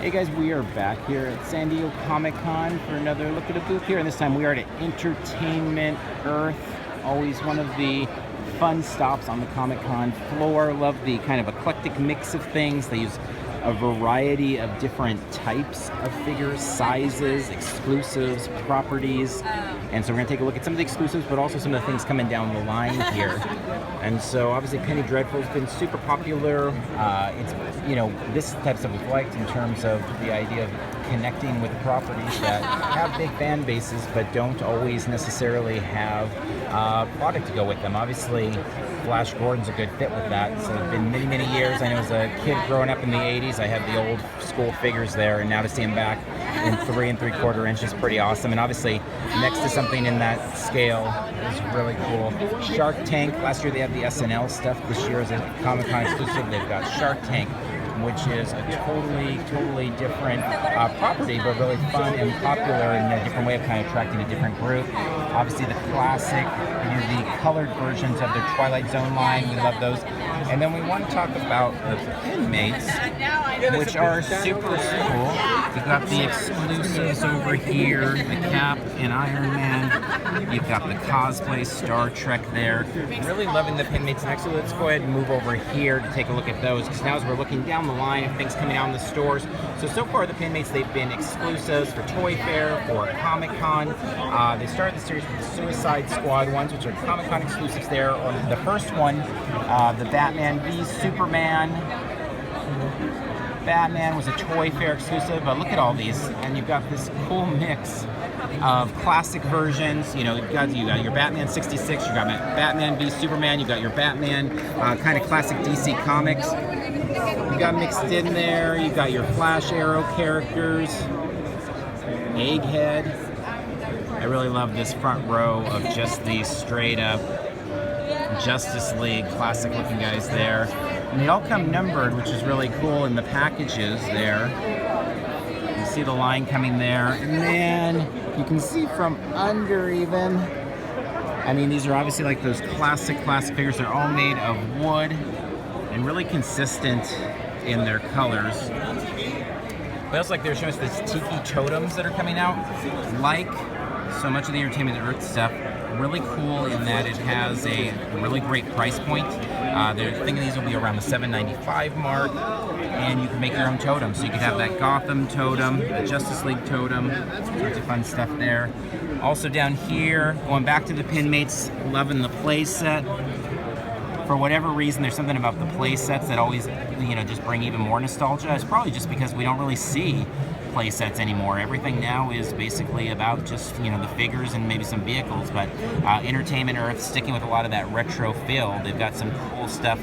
Hey guys, we are back here at San Diego Comic-Con for another look at a booth here, and this time we are at Entertainment Earth, always one of the fun stops on the Comic-Con floor. Love the kind of eclectic mix of things. They use a variety of different types of figures, sizes, exclusives, properties, and so we're going to take a look at some of the exclusives, but also some of the things coming down the line here. And so obviously Penny Dreadful's been super popular. It's, you know, this type of stuff is liked in terms of the idea of connecting with properties that have big fan bases but don't always necessarily have product to go with them. Obviously Flash Gordon's a good fit with that. So it's been many, many years. I know as a kid growing up in the 80s, I had the old school figures there, and now to see him back in 3 3/4 inches is pretty awesome. And obviously next to something in that scale is really cool. Shark Tank, last year they had the SNL stuff. This year is a Comic-Con exclusive. They've got Shark Tank, which is a totally different property, but really fun and popular in a different way of kind of attracting a different group. Obviously the classic, the colored versions of their Twilight Zone line, we love those. And then we want to talk about the Pinmates, which are super cool. We've got the exclusives over here, the Cap and Iron Man. You've got the cosplay Star Trek there. Really loving the Pinmates. Next, let's go ahead and move over here to take a look at those, because now as we're looking down the line of things coming out in the stores. So far the Pinmates, they've been exclusives for Toy Fair, for Comic-Con. They started the series with the Suicide Squad ones, which are Comic-Con exclusives there. The first one, the Batman v Superman. Batman was a Toy Fair exclusive, but look at all these, and you've got this cool mix of classic versions. You know, you got your Batman 66, you got Batman v Superman, you got your Batman kind of classic DC Comics. You got mixed in there, you got your Flash Arrow characters, Egghead. I really love this front row of just these straight up Justice League classic looking guys there. And they all come numbered, which is really cool in the packages there. You see the line coming there. And then you can see from under even, I mean, these are obviously like those classic figures. They're all made of wood and really consistent in their colors. But also, like, they're showing us these tiki totems that are coming out. Like so much of the Entertainment Earth stuff, really cool in that it has a really great price point. They're thinking these will be around the $7.95 mark, and you can make your own totem. So you could have that Gotham totem, the Justice League totem, sorts of fun stuff there. Also down here, going back to the Pinmates, loving the play set. For whatever reason, there's something about the play sets that always, you know, just bring even more nostalgia. It's probably just because we don't really see play sets anymore. Everything now is basically about just, you know, the figures and maybe some vehicles, but Entertainment Earth sticking with a lot of that retro feel. They've got some cool stuff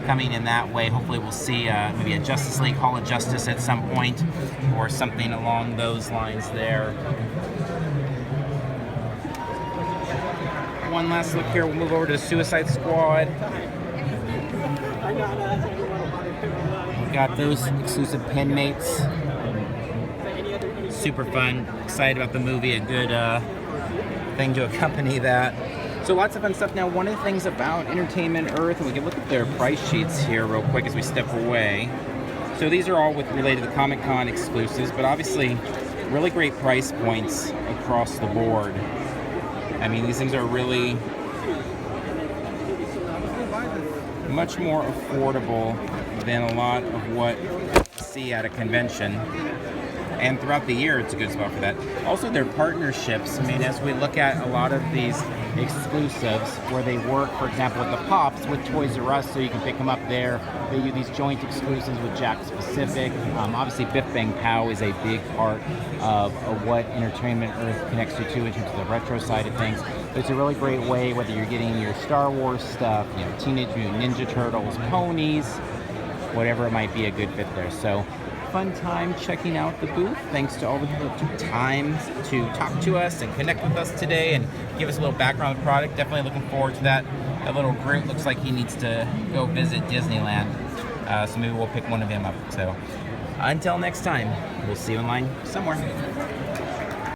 coming in that way. Hopefully we'll see maybe a Justice League Hall of Justice at some point, or something along those lines there. One last look here, we'll move over to the Suicide Squad. We've got those exclusive Pinmates. Super fun, excited about the movie, a good thing to accompany that. So lots of fun stuff. Now, one of the things about Entertainment Earth, and we can look at their price sheets here real quick as we step away. So these are all related to the Comic-Con exclusives, but obviously really great price points across the board. I mean, these things are really much more affordable than a lot of what you see at a convention. And throughout the year, it's a good spot for that. Also, their partnerships. I mean, as we look at a lot of these exclusives where they work, for example, with the Pops, with Toys R Us, so you can pick them up there. They do these joint exclusives with Jakks Pacific. Obviously, Biff Bang Pow is a big part of what Entertainment Earth connects you to in terms of the retro side of things. But it's a really great way, whether you're getting your Star Wars stuff, you know, Teenage Mutant Ninja Turtles, ponies, whatever it might be, a good fit there. So fun time checking out the booth. Thanks to all the people who took time to talk to us and connect with us today and give us a little background on the product. Definitely looking forward to that. That little Groot looks like he needs to go visit Disneyland. So maybe we'll pick one of him up. So until next time, we'll see you online somewhere.